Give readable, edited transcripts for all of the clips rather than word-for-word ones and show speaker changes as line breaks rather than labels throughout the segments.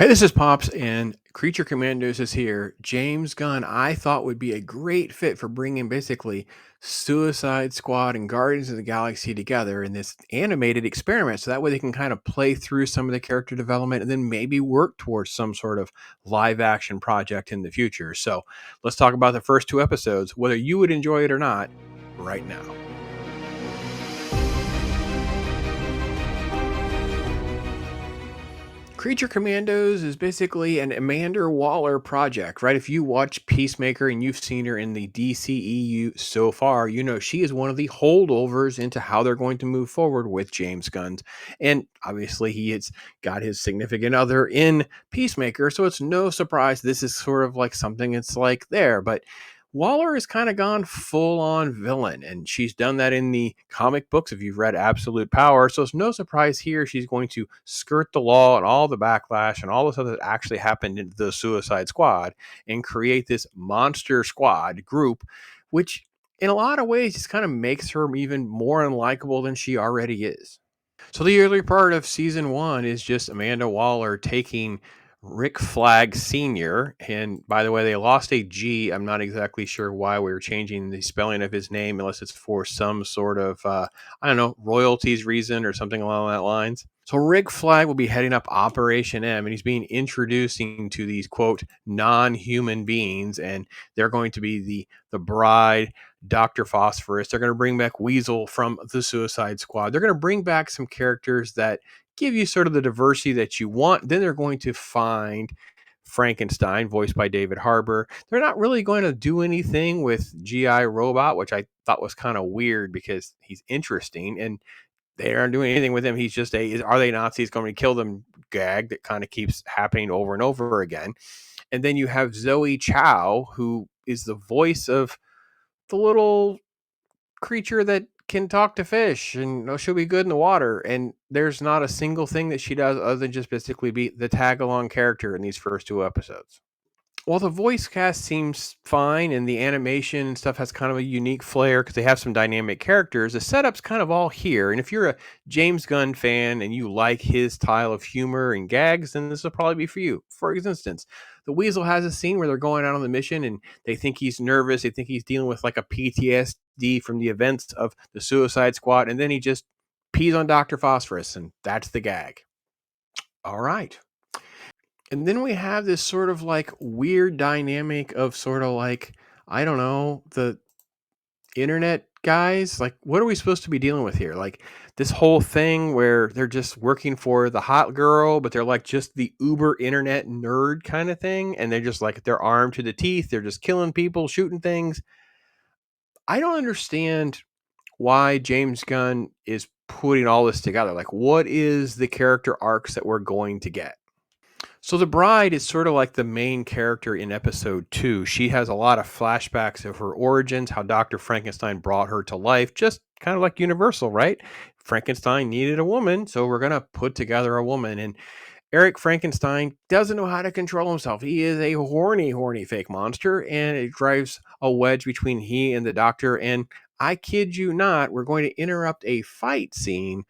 Hey, this is Pops, and Creature Commandos is here. James Gunn, I thought would be a great fit for bringing basically Suicide Squad and Guardians of the Galaxy together in this animated experiment. So that way they can kind of play through some of the character development and then maybe work towards some sort of live action project in the future. So let's talk about the first two episodes, whether you would enjoy it or not, right now. Creature Commandos is basically an Amanda Waller project, right? If you watch Peacemaker and you've seen her in the DCEU so far, you know she is one of the holdovers into how they're going to move forward with James Gunn. And obviously, he has got his significant other in Peacemaker, so it's no surprise this is sort of like something it's like there. But Waller has kind of gone full on villain, and she's done that in the comic books if you've read Absolute Power. So it's no surprise here she's going to skirt the law and all the backlash and all the stuff that actually happened in the Suicide Squad and create this monster squad group, which in a lot of ways just kind of makes her even more unlikable than she already is. So the early part of season one is just Amanda Waller taking Rick Flag Sr. And by the way, they lost a G. I'm not exactly sure why we were changing the spelling of his name, unless it's for some sort of, I don't know, royalties reason or something along that lines. So Rick Flag will be heading up Operation M, and he's being introducing to these, quote, non-human beings, and they're going to be the bride, Dr. Phosphorus. They're going to bring back Weasel from the Suicide Squad. They're going to bring back some characters that give you sort of the diversity that you want. Then they're going to find Frankenstein, voiced by David Harbour. They're not really going to do anything with GI Robot, which I thought was kind of weird because he's interesting and they aren't doing anything with him. He's just are they Nazis going to kill them gag that kind of keeps happening over and over again. And then you have Zoe Chow, who is the voice of the little creature that can talk to fish and she'll be good in the water. And there's not a single thing that she does other than just basically be the tag along character in these first two episodes. While the voice cast seems fine and the animation and stuff has kind of a unique flair because they have some dynamic characters, the setup's kind of all here. And if you're a James Gunn fan and you like his style of humor and gags, then this will probably be for you. For instance, the Weasel has a scene where they're going out on the mission and they think he's nervous. They think he's dealing with like a PTSD from the events of the Suicide Squad. And then he just pees on Dr. Phosphorus, and that's the gag. All right. And then we have this sort of like weird dynamic of sort of like, I don't know, the internet guys. Like, what are we supposed to be dealing with here? Like, this whole thing where they're just working for the hot girl, but they're like just the uber internet nerd kind of thing. And they're just like, they're armed to the teeth. They're just killing people, shooting things. I don't understand why James Gunn is putting all this together. Like, what is the character arcs that we're going to get? So the bride is sort of like the main character in episode 2. She has a lot of flashbacks of her origins, how Dr. Frankenstein brought her to life, just kind of like Universal, right? Frankenstein needed a woman, so we're going to put together a woman. And Eric Frankenstein doesn't know how to control himself. He is a horny fake monster, and it drives a wedge between he and the doctor. And I kid you not, we're going to interrupt a fight scene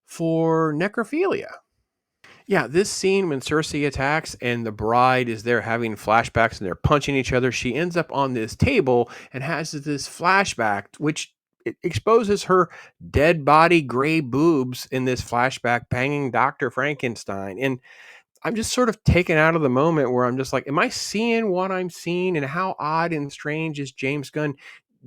for necrophilia. Yeah, this scene when Cersei attacks and the bride is there having flashbacks and they're punching each other, she ends up on this table and has this flashback, which it exposes her dead body, gray boobs in this flashback, banging Dr. Frankenstein. And I'm just sort of taken out of the moment where I'm just like, am I seeing what I'm seeing? And how odd and strange is James Gunn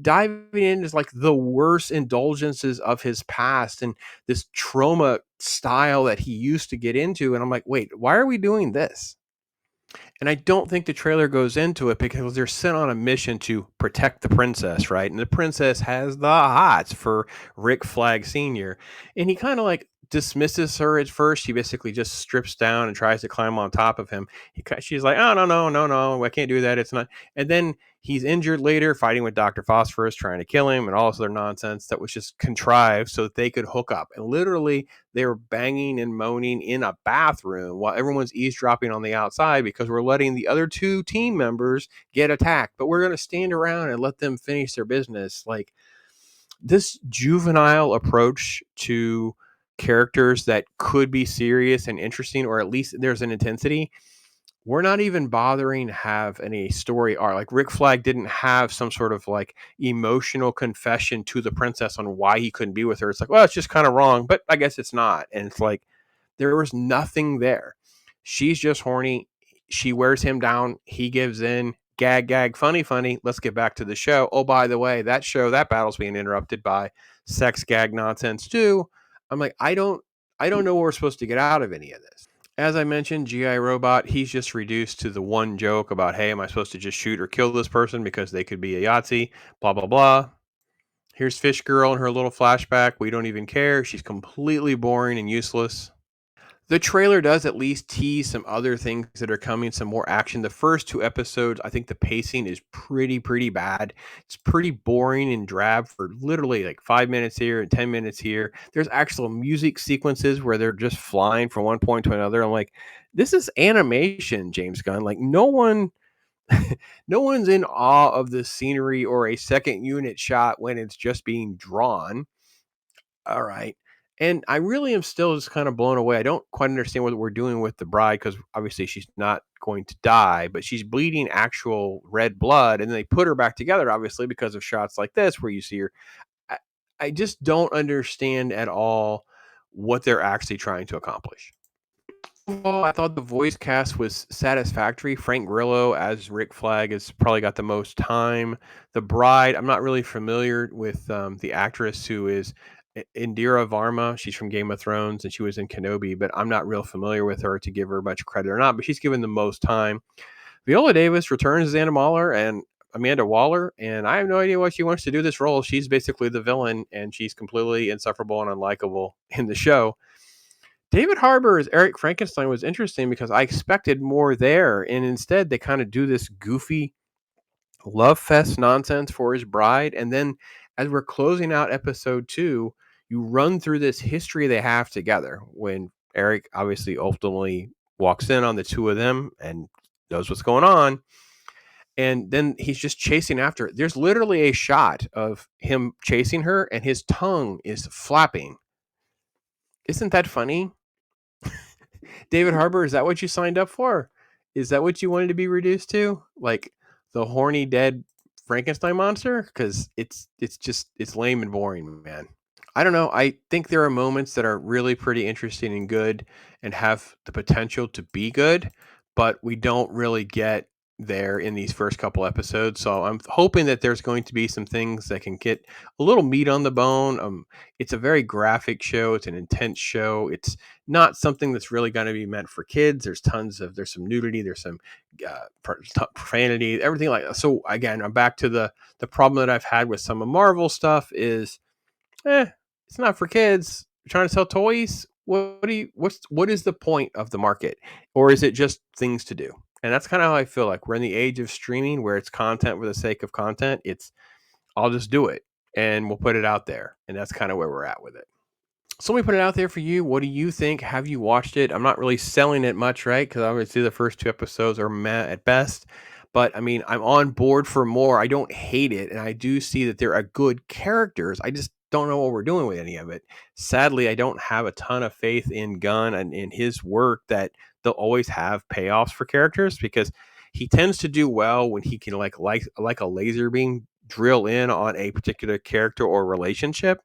diving in is like the worst indulgences of his past and this trauma style that he used to get into. And I'm like, wait, why are we doing this? And I don't think the trailer goes into it because they're sent on a mission to protect the princess, right? And the princess has the hots for Rick Flag Sr. And he kind of like dismisses her at first. She basically just strips down and tries to climb on top of him. She's like, oh, no, I can't do that. It's not. And then he's injured later, fighting with Dr. Phosphorus, trying to kill him, and all this other nonsense that was just contrived so that they could hook up. And literally, they were banging and moaning in a bathroom while everyone's eavesdropping on the outside because we're letting the other two team members get attacked. But we're going to stand around and let them finish their business. Like, this juvenile approach to characters that could be serious and interesting, or at least there's an intensity. We're not even bothering to have any story arc. Like Rick Flag didn't have some sort of like emotional confession to the princess on why he couldn't be with her. It's like, well, it's just kind of wrong, but I guess it's not. And it's like there was nothing there. She's just horny. She wears him down. He gives in. Gag, gag, funny, funny. Let's get back to the show. Oh, by the way, that battle's being interrupted by sex gag nonsense too. I'm like, I don't know what we're supposed to get out of any of this. As I mentioned, GI Robot, he's just reduced to the one joke about, hey, am I supposed to just shoot or kill this person because they could be a Yahtzee? Blah, blah, blah. Here's Fish Girl in her little flashback. We don't even care. She's completely boring and useless. The trailer does at least tease some other things that are coming, some more action. The first two episodes, I think the pacing is pretty bad. It's pretty boring and drab for literally like 5 minutes here and 10 minutes here. There's actual music sequences where they're just flying from one point to another. I'm like, this is animation, James Gunn. Like no one no one's in awe of the scenery or a second unit shot when it's just being drawn. All right. And I really am still just kind of blown away. I don't quite understand what we're doing with the bride because obviously she's not going to die, but she's bleeding actual red blood. And then they put her back together, obviously, because of shots like this where you see her. I, I just don't understand at all what they're actually trying to accomplish. Overall, I thought the voice cast was satisfactory. Frank Grillo as Rick Flag has probably got the most time. The bride, I'm not really familiar with the actress who is Indira Varma. She's from Game of Thrones and she was in Kenobi, but I'm not real familiar with her to give her much credit or not. But she's given the most time. Viola Davis returns as Amanda Waller, and I have no idea why she wants to do this role. She's basically the villain, and she's completely insufferable and unlikable in the show. David Harbour as Eric Frankenstein was interesting because I expected more there, and instead they kind of do this goofy love fest nonsense for his bride, and then as we're closing out episode 2, you run through this history they have together when Eric obviously ultimately walks in on the two of them and knows what's going on, and then he's just chasing after her. There's literally a shot of him chasing her, and his tongue is flapping. Isn't that funny? David Harbour, is that what you signed up for? Is that what you wanted to be reduced to? Like the horny dead Frankenstein monster? Because it's lame and boring, man. I don't know. I think there are moments that are really pretty interesting and good and have the potential to be good, but we don't really get there in these first couple episodes. So I'm hoping that there's going to be some things that can get a little meat on the bone. It's a very graphic show. It's an intense show. It's not something that's really going to be meant for kids. There's some nudity. There's some profanity, everything like that. So again, I'm back to the problem that I've had with some of Marvel stuff is it's not for kids. You're trying to sell toys. What is the point of the market? Or is it just things to do? And that's kind of how I feel like we're in the age of streaming where it's content for the sake of content. I'll just do it and we'll put it out there. And that's kind of where we're at with it. So let me put it out there for you. What do you think? Have you watched it? I'm not really selling it much, right? Because obviously the first two episodes are meh at best. But I mean, I'm on board for more. I don't hate it. And I do see that there are good characters. I just don't know what we're doing with any of it. Sadly, I don't have a ton of faith in Gunn and in his work that they'll always have payoffs for characters because he tends to do well when he can like a laser beam drill in on a particular character or relationship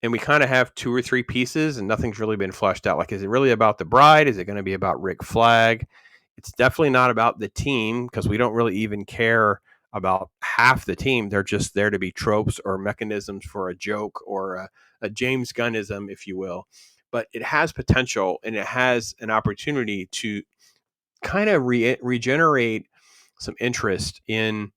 and we kind of have two or three pieces and nothing's really been fleshed out. Like, is it really about the bride? Is it going to be about Rick Flag? It's definitely not about the team because we don't really even care about half the team. They're just there to be tropes or mechanisms for a joke or a James Gunnism, if you will. But it has potential and it has an opportunity to kind of regenerate some interest in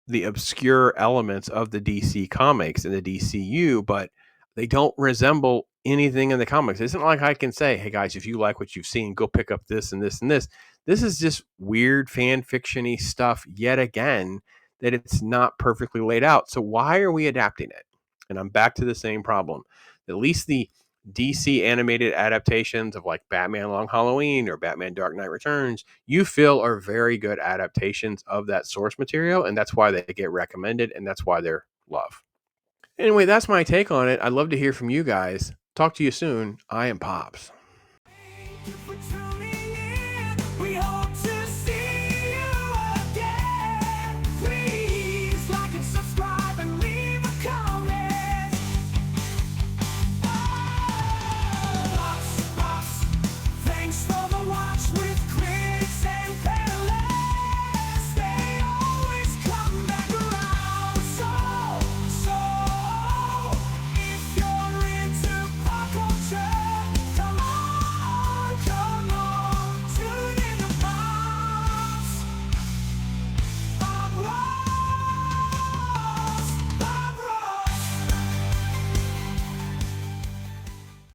the obscure elements of the DC comics and the DCU, but they don't resemble anything in the comics. It isn't like I can say, hey guys, if you like what you've seen, go pick up this and this and this. This is just weird fan fiction-y stuff yet again that it's not perfectly laid out. So why are we adapting it? And I'm back to the same problem. At least the DC animated adaptations of like Batman Long Halloween or Batman Dark Knight Returns, you feel are very good adaptations of that source material. And that's why they get recommended and that's why they're loved. Anyway, that's my take on it. I'd love to hear from you guys. Talk to you soon. I am Pops.